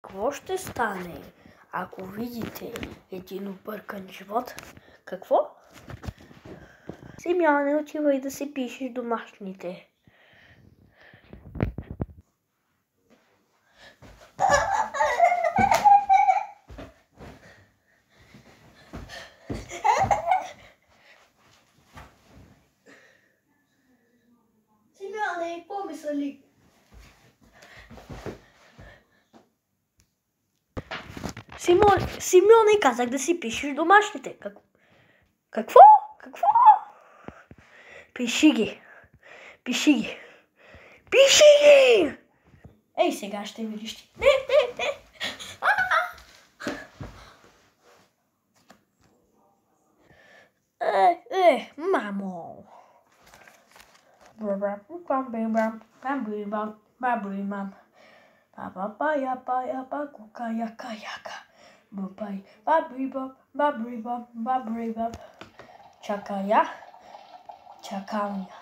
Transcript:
Какво ще стане, ако видите един объркан живот? Какво? Симеоне, отивай да си пишеш домашните. Симеоне, помисля ли? Симеоне, казах да си пишеш домашните. Какво? Какво? Пиши ги. Пиши ги. Пиши ги! Ей, сега ще видиш. Не. Мамо. Чакая. Чакам я.